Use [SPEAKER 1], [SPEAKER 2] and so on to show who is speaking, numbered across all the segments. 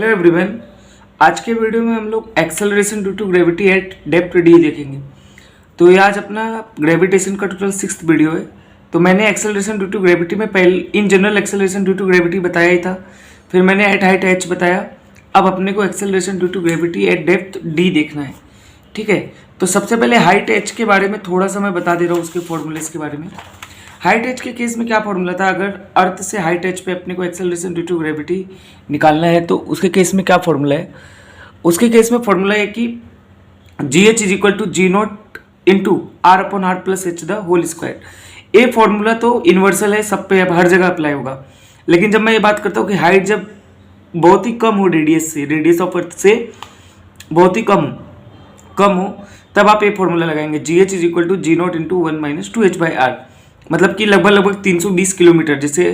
[SPEAKER 1] Hello everyone. आज के video में हम लोग acceleration due to gravity at depth d देखेंगे। तो ये आज अपना ग्रेविटेशन का टोटल 6th वीडियो है। तो मैंने एक्सेलरेशन ड्यू टू ग्रेविटी में पहले in general acceleration due to gravity बताया ही था, फिर मैंने एट हाइट एच बताया। अब अपने को acceleration due to gravity at depth d देखना है, ठीक है। तो सबसे पहले हाइट एच के बारे में थोड़ा सा मैं बता दे रहा हूँ, उसके फॉर्मूलेस के बारे में। हाइट एच के केस में क्या फॉर्मूला था, अगर अर्थ से हाइट एच पे अपने को एक्सेलरेशन ड्यू टू ग्रेविटी निकालना है तो उसके केस में क्या फॉर्मूला है। उसके केस में फॉर्मूला है कि g h is equal to g not into r upon r plus h the whole square. ये फॉर्मूला तो यूनिवर्सल है, सब पे हर जगह अप्लाई होगा। लेकिन जब मैं ये बात करता हूँ कि हाइट जब बहुत ही कम हो रेडियस से, रेडियस ऑफ अर्थ से बहुत ही कम हो तब आप ये फॉर्मूला लगाएंगे g h is equal to g not into 1 minus 2h by r. मतलब कि लगभग 320 किलोमीटर, जैसे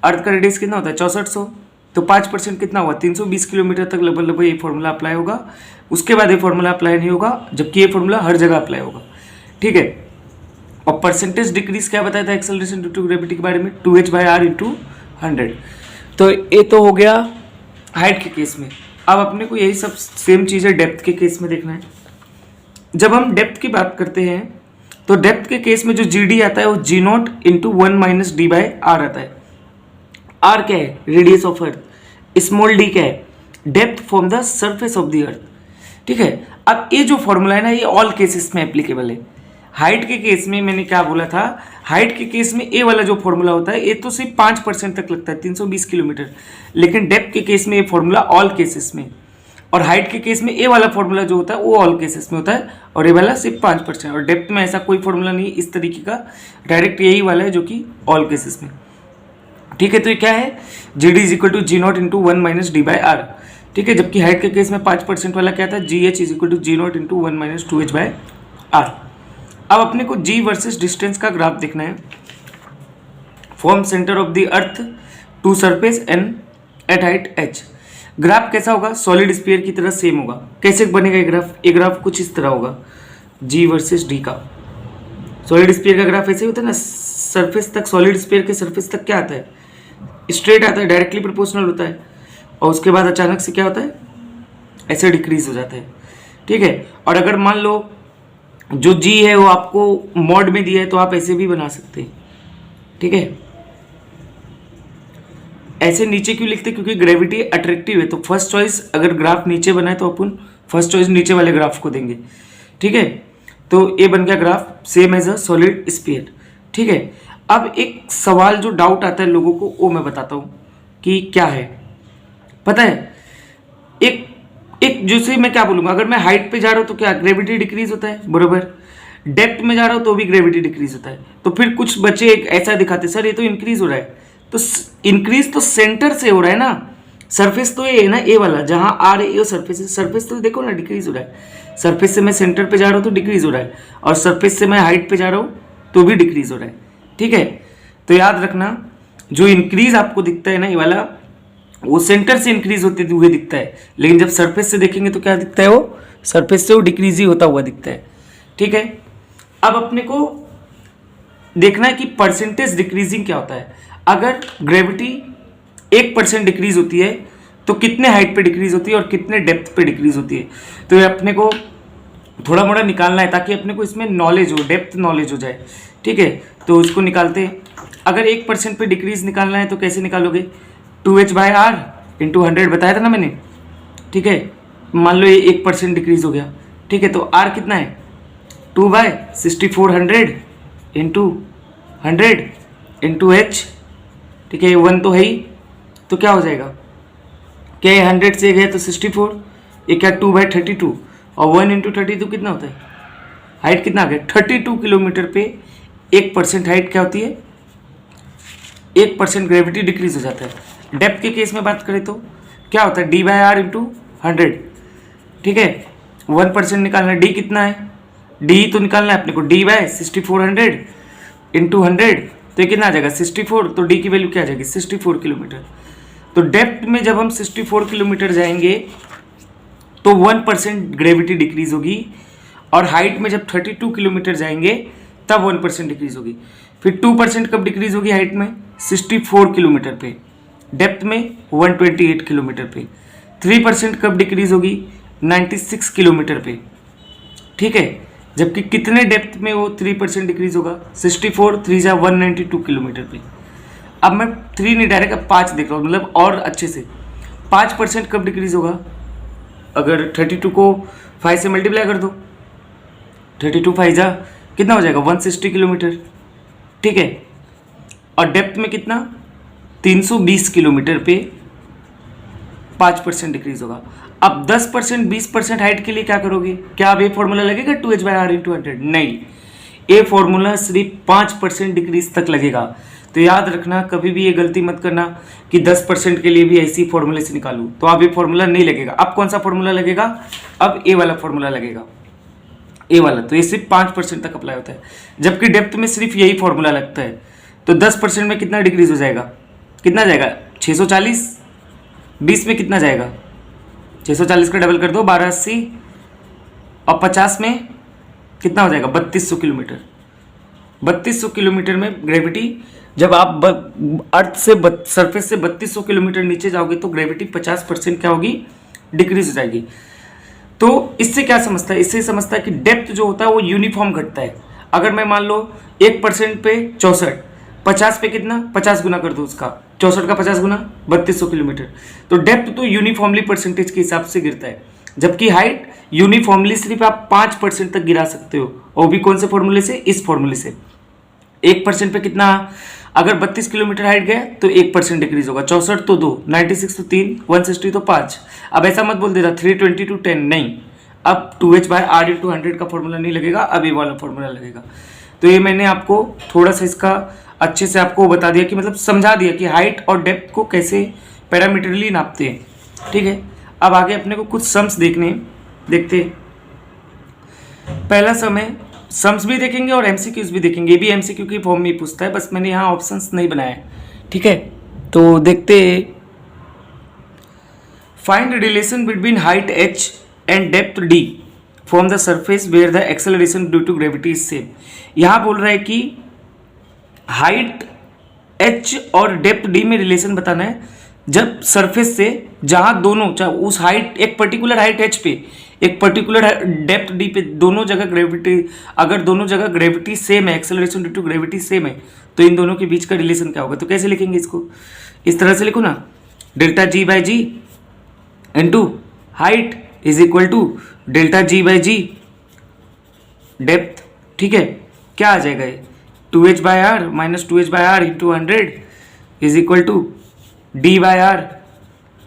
[SPEAKER 1] अर्थ का रेडियस कितना होता है 6400, तो 5% कितना हुआ 320 किलोमीटर तक लगभग ये फॉर्मूला अप्लाई होगा। उसके बाद ये फॉर्मूला अप्लाई नहीं होगा, जबकि ये फॉर्मूला हर जगह अप्लाई होगा, ठीक है। और परसेंटेज डिक्रीज क्या बताया था एक्सेलरेशन ड्यू टू ग्रेविटी के बारे में, 2h बाई आर इंटू 100। तो ये तो हो गया हाइट के केस में। अब अपने को यही सब सेम चीज़ है डेप्थ के केस में देखना है। जब हम डेप्थ की बात करते हैं तो डेप्थ के केस में जो जी डी आता है वो G not into 1 minus D by R आता है। आर क्या है, radius of earth. Small D क्या है, depth from the surface of the earth, ठीक है। अब ये जो फॉर्मूला है ना, ये ऑल केसेस में एप्लीकेबल है। हाइट के केस में मैंने क्या बोला था, हाइट के केस में ए वाला जो फॉर्मूला होता है ये तो सिर्फ 5% तक लगता है 320 किलोमीटर, लेकिन डेप्थ के केस में ये फॉर्मूला ऑल केसेस में, और हाइट के केस में ए वाला फॉर्मूला जो होता है वो ऑल केसेस में होता है, और ए वाला सिर्फ 5%। और डेप्थ में ऐसा कोई फॉर्मूला नहीं इस तरीके का, डायरेक्ट यही वाला है जो कि ऑल केसेस में, ठीक है। तो ये क्या है, g d is equal to g not into 1 minus D by r, ठीक है। जबकि हाइट के केस में 5% वाला क्या था, g h is equal to g not into 1 minus 2h by r. अब अपने को जी वर्सेस डिस्टेंस का ग्राफ देखना है from centre of the earth to surface and at height h. Graph कैसा होगा, सॉलिड स्फीयर की तरह सेम होगा। कैसे बनेगा ये ग्राफ, ये ग्राफ कुछ इस तरह होगा, जी वर्सेस डी का। सॉलिड स्फीयर का ग्राफ ऐसे होता है ना, सरफेस तक, सॉलिड स्फीयर के सरफेस तक क्या आता है, स्ट्रेट आता है, डायरेक्टली प्रोपोर्शनल होता है, और उसके बाद अचानक से क्या होता है, ऐसे डिक्रीज हो जाता है, ठीक है। और अगर मान लो जो जी है वो आपको मॉड में दिया है तो आप ऐसे भी बना सकते हैं, ठीक है। ऐसे नीचे क्यों लिखते हैं, क्योंकि ग्रेविटी अट्रैक्टिव है। तो फर्स्ट चॉइस अगर ग्राफ नीचे बनाए तो अपन फर्स्ट चॉइस नीचे वाले ग्राफ को देंगे, ठीक है। तो ये बन गया graph same as a solid sphere, ठीक है। अब एक सवाल जो डाउट आता है लोगों को वो मैं बताता हूँ कि क्या है, पता है। एक जैसे मैं क्या बोलूँगा, अगर मैं हाइट पे जा रहा हूँ तो क्या ग्रेविटी डिक्रीज होता है, बरोबर। डेप्थ में जा रहा हूँ तो भी ग्रेविटी डिक्रीज होता है। तो फिर कुछ बच्चे एक ऐसा दिखाते, सर ये तो इंक्रीज हो रहा है। तो इंक्रीज तो सेंटर से हो रहा है ना, सरफेस तो ये है ना, ए वाला जहाँ आ रही है सरफेस है, सरफेस तो देखो ना डिक्रीज हो रहा है। सरफेस से मैं सेंटर पे जा रहा हूँ तो डिक्रीज हो रहा है, और सरफेस से मैं हाइट पे जा रहा हूँ तो भी डिक्रीज हो रहा है, ठीक है। तो याद रखना, जो इंक्रीज आपको दिखता है ना ये वाला, वो सेंटर से इंक्रीज होते हुए दिखता है, लेकिन जब सरफेस से देखेंगे तो क्या दिखता है, वो सरफेस से वो डिक्रीज ही होता हुआ दिखता है, ठीक है। अब अपने को देखना है कि परसेंटेज डिक्रीजिंग क्या होता है। अगर ग्रेविटी 1% डिक्रीज होती है तो कितने हाइट पे डिक्रीज होती है और कितने डेप्थ पे डिक्रीज होती है। तो ये अपने को थोड़ा मोड़ा निकालना है ताकि अपने को इसमें नॉलेज हो, डेप्थ नॉलेज हो जाए, ठीक है। तो इसको निकालते हैं। अगर 1% पे डिक्रीज निकालना है तो कैसे निकालोगे, 2h बाई आर इंटू 100 बताया था ना मैंने, ठीक है। मान लो ये 1% डिक्रीज हो गया, ठीक है। तो आर कितना है, 2 बाई 6400 इंटू 100 इंटू एच, ठीक है। 1 तो है ही, तो क्या हो जाएगा, क्या ये 100 से गया तो 64, ये क्या 2 बाई 32, और 1 इंटू 32 कितना होता है, हाइट कितना आ गया 32 किलोमीटर पे 1% हाइट क्या होती है, 1% ग्रेविटी डिक्रीज हो जाता है। डेप्थ के केस में बात करें तो क्या होता है, डी बाई आर इंटू 100, ठीक है। 1% निकालना है, डी कितना है, डी तो निकालना है अपने को, डी बाई 6400 इंटू 100, तो ये कितना आ जाएगा 64, तो डी की वैल्यू क्या आ जाएगी 64 किलोमीटर। तो डेप्थ में जब हम 64 किलोमीटर जाएंगे तो 1% ग्रेविटी डिक्रीज होगी, और हाइट में जब 32 किलोमीटर जाएंगे तब 1% डिक्रीज होगी। फिर 2% कब डिक्रीज होगी हाइट में, 64 किलोमीटर पे, डेप्थ में 128 किलोमीटर पे, 3% कब डिक्रीज होगी, 96 किलोमीटर पे, ठीक है। जबकि कितने डेप्थ में वो 3% डिक्रीज होगा, 64, 3 जा 192 किलोमीटर पे। अब मैं 3 नहीं डायरेक्ट अब 5 देख रहा हूँ, मतलब और अच्छे से 5% कब डिक्रीज होगा, अगर 32 को 5 से मल्टीप्लाई कर दो, 32 5 जा कितना हो जाएगा 160 किलोमीटर, ठीक है। और डेप्थ में कितना 320 किलोमीटर पे 5% डिक्रीज होगा। अब 10% 20% हाइट के लिए क्या करोगे, क्या अब ये फॉर्मूला लगेगा 2h/r × 100? नहीं, ये फॉर्मूला सिर्फ 5% डिक्रीज तक लगेगा। तो याद रखना, कभी भी ये गलती मत करना कि 10% के लिए भी ऐसी फॉर्मूले से निकालूं, तो अब ये फॉर्मूला नहीं लगेगा। अब कौन सा फॉर्मूला लगेगा, अब ए वाला फॉर्मूला लगेगा, ए वाला। तो ये सिर्फ 5% तक अप्लाई होता है, जबकि डेप्थ में सिर्फ यही फॉर्मूला लगता है। तो 10% में कितना डिक्रीज हो जाएगा, कितना जाएगा 640, 20 में कितना जाएगा 640 का डबल कर दो 1280, और 50 में कितना हो जाएगा 3200 किलोमीटर। 3200 किलोमीटर में ग्रेविटी, जब आप अर्थ से सरफेस से 3200 किलोमीटर नीचे जाओगे तो ग्रेविटी 50% क्या होगी, डिक्रीज हो जाएगी। तो इससे क्या समझता है, इससे समझता है कि डेप्थ जो होता है वो यूनिफॉर्म घटता है। अगर मैं मान लो 1% पे 64, 50 पे कितना 50 गुना कर दो उसका, 64 का 50 गुना 3200 किलोमीटर। तो डेप्थ तो यूनिफॉर्मली परसेंटेज के हिसाब से गिरता है, जबकि हाइट यूनिफॉर्मली सिर्फ आप 5% तक गिरा सकते हो, और भी कौन से फॉर्मूले से, इस फॉर्मूले से। 1% पे कितना, अगर 32 किलोमीटर हाइट गया तो 1% डिक्रीज होगा, 64 तो 2, 96 तो 3, 160 तो 5। अब ऐसा मत बोल देना 320 to 10, नहीं, अब 2h/r × 100 का फॉर्मूला नहीं लगेगा, अब ये वाला फॉर्मूला लगेगा। तो ये मैंने आपको थोड़ा सा इसका अच्छे से आपको बता दिया कि मतलब समझा दिया कि हाइट और डेप्थ को कैसे पैरामीटरली नापते हैं, ठीक है। अब आगे अपने को कुछ सम्स देखते हैं। पहला सम है, सम्स भी देखेंगे और एमसीक्यूज भी देखेंगे, ये भी एमसीक्यू की फॉर्म में ही पूछता है, बस मैंने यहाँ ऑप्शंस नहीं बनाए, ठीक है। तो देखते, find relation between height h and depth d from the surface where the acceleration due to gravity is same. यहाँ बोल रहा है कि हाइट h और डेप्थ d में रिलेशन बताना है, जब सरफेस से जहाँ दोनों, चाहे उस हाइट, एक पर्टिकुलर हाइट h पे, एक पर्टिकुलर डेप्थ d पे, दोनों जगह ग्रेविटी, अगर दोनों जगह ग्रेविटी सेम है, acceleration due to gravity same है, तो इन दोनों के बीच का रिलेशन क्या होगा। तो कैसे लिखेंगे इसको, इस तरह से लिखो ना, ΔG/g into height is equal to ΔG/g depth, ठीक है। क्या आ जाएगा ये 2h/r - 2h/r × 100 is equal to d/r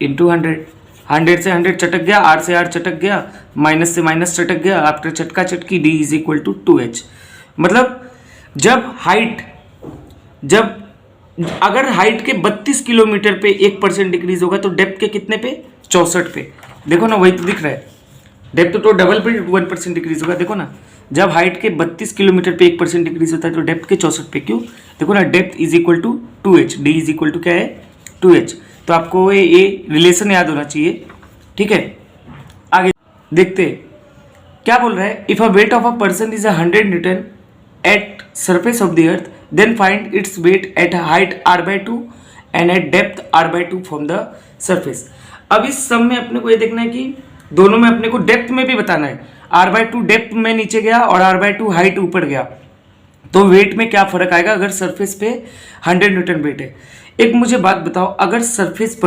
[SPEAKER 1] × 100। 100 से 100 चटक गया, r से r चटक गया, माइनस से माइनस चटक गया, आफ्टर चटका चटकी d is equal to 2h। मतलब जब अगर हाइट के 32 किलोमीटर पे 1% डिक्रीज होगा तो डेप्थ के कितने पे, 64 पे। देखो ना, वही तो दिख रहा है, डेप्थ तो डबल पे 1% डिक्रीज होगा। देखो ना, जब हाइट के 32 किलोमीटर पे 1% डिक्रीज होता है तो डेप्थ के 64 पे क्यों, देखो ना, depth is equal to 2h, d is equal to क्या है 2h। तो आपको ये रिलेशन याद होना चाहिए, ठीक है। आगे देखते क्या बोल रहा है, if a weight of a person is 100 newton at surface of the earth then find its weight at height r/2 and at depth r/2 from the surface. अब इस सम में अपने को ये देखना है कि दोनों में अपने को डेप्थ में भी बताना है, r/2 डेप्थ में नीचे गया और r/2 हाइट ऊपर गया, तो वेट में क्या फर्क आएगा अगर सरफेस पे 100 न्यूटन वेट है। एक मुझे बात बताओ, अगर सरफेस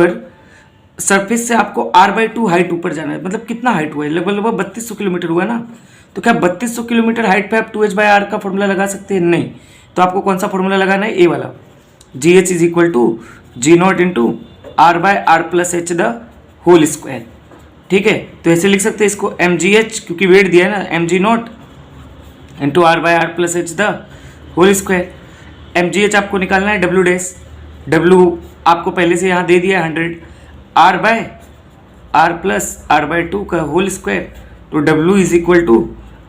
[SPEAKER 1] से आपको r/2 हाइट ऊपर जाना है, मतलब कितना हाइट हुआ है, लगभग 3200 किलोमीटर हुआ ना, तो क्या 3200 किलोमीटर हाइट पे आप 2h/r का फॉर्मूला लगा सकते हैं, नहीं। तो आपको कौन सा फॉर्मूला लगाना है, ए वाला, GH is equal to G0 into r/r+h the whole square, ठीक है। तो ऐसे लिख सकते हैं इसको mgh, क्योंकि वेट दिया है ना, mg0 into r/r+h the whole square. mgh आपको निकालना है w आपको पहले से यहाँ दे दिया है 100, r/r+r/2 का होल स्क्वायर, तो w is equal to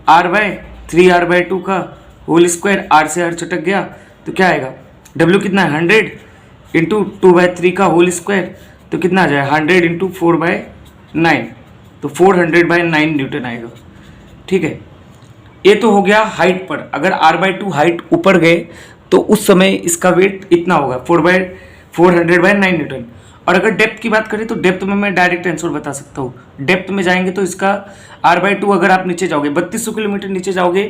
[SPEAKER 1] r/3r/2 का होल स्क्वायर, r से r चटक गया तो क्या आएगा, w कितना है 100 इंटू 2/3 का होल स्क्वायर, तो कितना आ जाएगा 100 इंटू 4/9, तो 400/9 न्यूटन आएगा, ठीक है। ये तो हो गया हाइट पर, अगर r/2 हाइट ऊपर गए तो उस समय इसका वेट इतना होगा 400/9 न्यूटन। और अगर डेप्थ की बात करें तो डेप्थ में मैं डायरेक्ट आंसर बता सकता हूँ। डेप्थ में जाएंगे तो इसका r/2 अगर आप नीचे जाओगे 3200 किलोमीटर नीचे जाओगे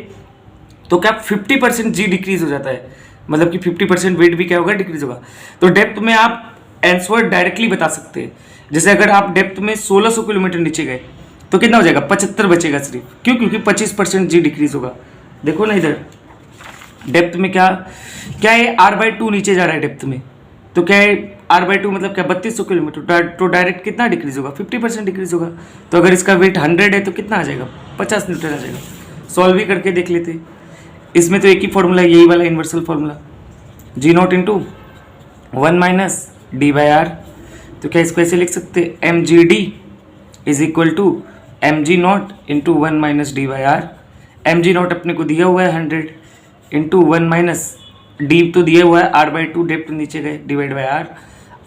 [SPEAKER 1] तो क्या 50% जी डिक्रीज हो जाता है, मतलब कि 50% वेट भी क्या होगा, डिक्रीज होगा। तो डेप्थ में आप आंसर डायरेक्टली बता सकते हैं। जैसे अगर आप डेप्थ में 1600 किलोमीटर नीचे गए तो कितना हो जाएगा, 75 बचेगा सिर्फ। क्यों? क्योंकि 25% जी डिक्रीज होगा। देखो ना इधर डेप्थ में क्या क्या है, r/2 नीचे जा रहा है डेप्थ में, तो क्या है r/2 मतलब क्या 3200 किलोमीटर, तो डायरेक्ट कितना डिक्रीज होगा, 50% डिक्रीज होगा। तो अगर इसका वेट 100 है तो कितना आ जाएगा, 50 न्यूटन आ जाएगा। सॉल्व भी करके देख लेते। इसमें तो एक ही फॉर्मूला है, यही वाला universal formula, g0 into 1 minus d/r। तो क्या इसको ऐसे लिख सकते हैं, mgd is equal to mg0 into 1 minus d/r। mg0 अपने को दिया हुआ है 100 इंटू 1 माइनस डी तो दिया हुआ है r/2, डेप्थ नीचे गए, डिवाइड बाय r।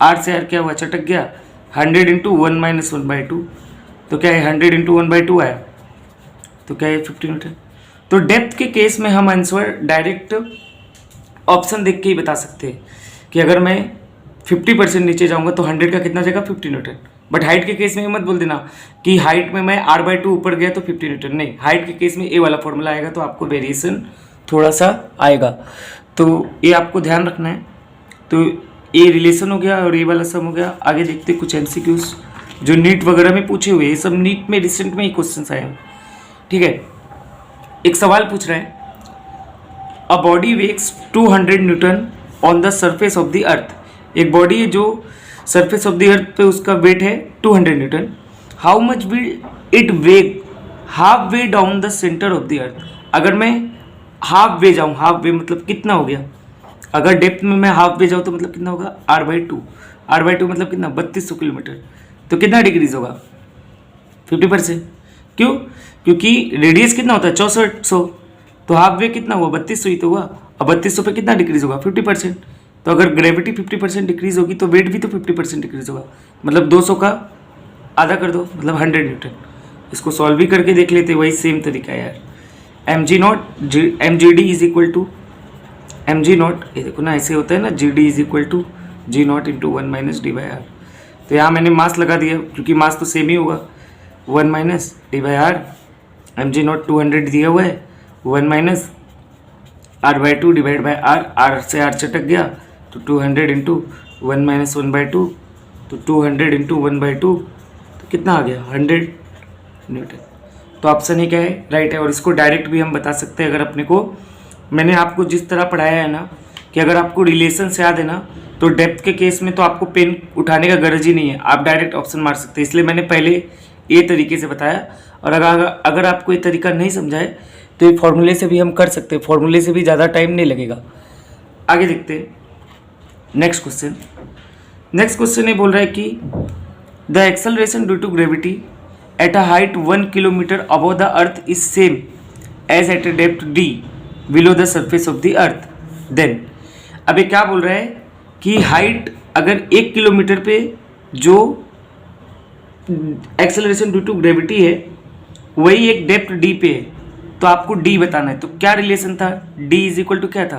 [SPEAKER 1] r से r क्या हुआ, चटक गया, 100 इंटू 1 माइनस 1/2। तो क्या है 100 इंटू 1/2 आया, तो क्या है 50 न्यूटन। तो डेप्थ के केस में हम आंसर डायरेक्ट ऑप्शन देख के ही बता सकते हैं कि अगर मैं 50% नीचे जाऊंगा तो 100 का कितना जाएगा, 50 न्यूटन। बट हाइट के केस में ये मत बोल देना कि हाइट में मैं r/2 ऊपर गया तो 50 न्यूटन, नहीं। हाइट के केस में ए वाला फॉर्मूला आएगा तो आपको वेरिएशन थोड़ा सा आएगा, तो ये आपको ध्यान रखना है। तो ये रिलेशन हो गया और ये वाला सम हो गया। आगे देखते कुछ MCQs जो नीट वगैरह में पूछे हुए, ये सब नीट में रिसेंट में ही क्वेश्चन आए हैं। ठीक है, एक सवाल पूछ रहा है, a body weighs 200 newton on the surface of the earth. एक बॉडी है जो सरफेस ऑफ द अर्थ पे उसका वेट है 200 newton. How much will it weigh halfway down the centre of the earth. अगर मैं हाफ वे जाऊँ, half way मतलब कितना हो गया, अगर डेप्थ में मैं हाफ वे जाऊँ तो मतलब कितना होगा, r/2। r/2 मतलब कितना, 3200 किलोमीटर। तो कितना डिक्रीज होगा, 50%। क्यों? क्योंकि रेडियस कितना होता है, 6400, तो हाफ वे कितना हुआ, 3200 ही तो हुआ। अब 3200 पे कितना डिक्रीज होगा, 50%। तो अगर ग्रेविटी 50% डिक्रीज होगी तो वेट भी तो 50% डिक्रीज होगा, मतलब 200 का आधा कर दो, मतलब 100 न्यूटन। इसको सॉल्व भी करके देख लेते, वही सेम तरीका है यार। mg0 is equal to mg0, ये देखो ना ऐसे होता है ना, gd is equal to g0 into 1 minus d/r। तो यहाँ मैंने मास लगा दिया क्योंकि मास तो सेम ही होगा, 1 माइनस d/r। mg0 200 दिया हुआ है, 1 minus r/2 divide by r, r से r चटक गया तो 200 इंटू 1 माइनस 1/2, तो 200 इंटू 1/2 तो कितना आ गया, 100 न्यूटन। तो ऑप्शन ही क्या है, राइट है। और इसको डायरेक्ट भी हम बता सकते हैं। अगर अपने को, मैंने आपको जिस तरह पढ़ाया है ना कि अगर आपको रिलेशन से याद है ना, तो डेप्थ के केस में तो आपको पेन उठाने का गरज ही नहीं है, आप डायरेक्ट ऑप्शन मार सकते हैं। इसलिए मैंने पहले ये तरीके से बताया। और अगर आपको ये तरीका नहीं समझा है तो ये फॉर्मूले से भी हम कर सकते हैं, फॉर्मूले से भी ज़्यादा टाइम नहीं लगेगा। आगे देखते हैं नेक्स्ट क्वेश्चन। नेक्स्ट क्वेश्चन ये बोल रहा है कि the acceleration due to gravity at a height 1 kilometre above the earth is same as at a depth d below the surface of the earth. Then अब ये क्या बोल रहा है कि हाइट अगर 1 किलोमीटर पे जो एक्सेलरेशन ड्यू टू ग्रेविटी है वही एक डेप्थ d पे है, तो आपको d बताना है। तो क्या रिलेशन था, d इज इक्वल टू क्या था,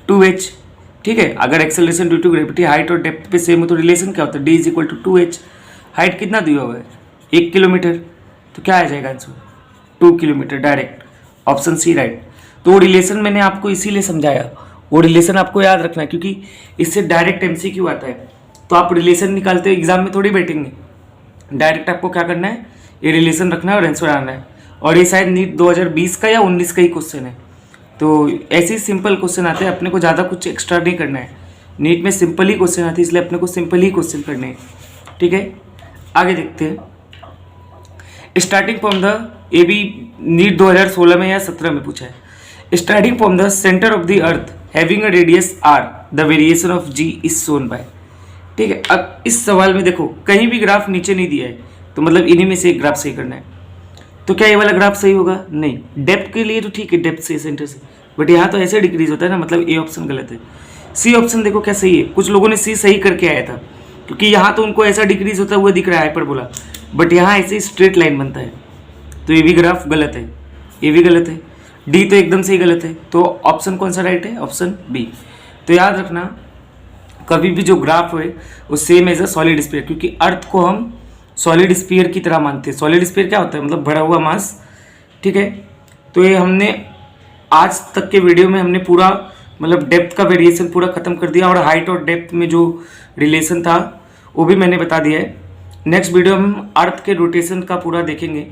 [SPEAKER 1] 2h। ठीक है, अगर acceleration due to gravity height और डेप्थ पे सेम हो तो रिलेशन क्या होता है, d is equal to 2h। Height कितना दिया हुआ है, 1 किलोमीटर, तो क्या आ जाएगा answer, 2 kilometre, direct option C right. तो वो रिलेशन मैंने आपको इसीलिए समझाया, वो रिलेशन आपको याद रखना है क्योंकि इससे डायरेक्ट MCQ आता है। तो आप रिलेशन निकालते हो एग्जाम में थोड़ी बैठेंगे, डायरेक्ट आपको क्या करना है, ये रिलेशन रखना है और आंसर आना है। और ये शायद नीट 2020 का या 19 का ही क्वेश्चन है। तो ऐसे ही सिंपल क्वेश्चन आते हैं, अपने को ज़्यादा कुछ एक्स्ट्रा नहीं करना है। नीट में सिंपल ही क्वेश्चन आते हैं, इसलिए अपने को सिंपल ही क्वेश्चन करने हैं। ठीक है, आगे देखते हैं। स्टार्टिंग फ्रॉम द, ये भी नीट 2016 में या 17 में पूछा है। Starting from the centre of the earth having a radius r the variation of g is shown by. ठीक है, अब इस सवाल में देखो कहीं भी ग्राफ नीचे नहीं दिया है, तो मतलब इन्हीं में से एक ग्राफ सही करना है। तो क्या ये वाला ग्राफ सही होगा, नहीं। डेप्थ के लिए तो ठीक है, डेप्थ से सेंटर से, बट यहाँ तो ऐसे डिक्रीज होता है ना, मतलब ए ऑप्शन गलत है। सी ऑप्शन देखो क्या सही है, कुछ लोगों ने सी सही करके आया था क्योंकि यहाँ तो उनको ऐसा डिक्रीज होता हुआ दिख रहा है हाइपरबोला, बट यहाँ ऐसे स्ट्रेट लाइन बनता है। तो ये भी ग्राफ गलत है, ये भी गलत है, डी तो एकदम से ही गलत है। तो ऑप्शन कौन सा राइट है, ऑप्शन बी। तो याद रखना कभी भी जो ग्राफ है वो same as a solid sphere, क्योंकि अर्थ को हम सॉलिड स्फीयर की तरह मानते हैं। सॉलिड स्फीयर क्या होता है, मतलब भरा हुआ मास, ठीक है। तो ये हमने आज तक के वीडियो में हमने पूरा मतलब डेप्थ का वेरिएशन पूरा खत्म कर दिया, और हाइट और डेप्थ में जो रिलेशन था वो भी मैंने बता दिया है। नेक्स्ट वीडियो में हम अर्थ के रोटेशन का पूरा देखेंगे,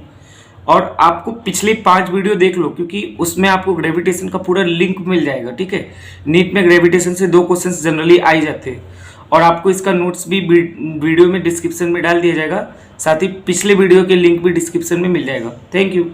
[SPEAKER 1] और आपको पिछले 5 वीडियो देख लो, क्योंकि उसमें आपको ग्रेविटेशन का पूरा लिंक मिल जाएगा, ठीक है। नीट में ग्रेविटेशन से 2 क्वेश्चंस जनरली आ ही जाते हैं, और आपको इसका नोट्स भी वीडियो में डिस्क्रिप्शन में डाल दिया जाएगा, साथ ही पिछले वीडियो के लिंक भी डिस्क्रिप्शन में मिल जाएगा। Thank you.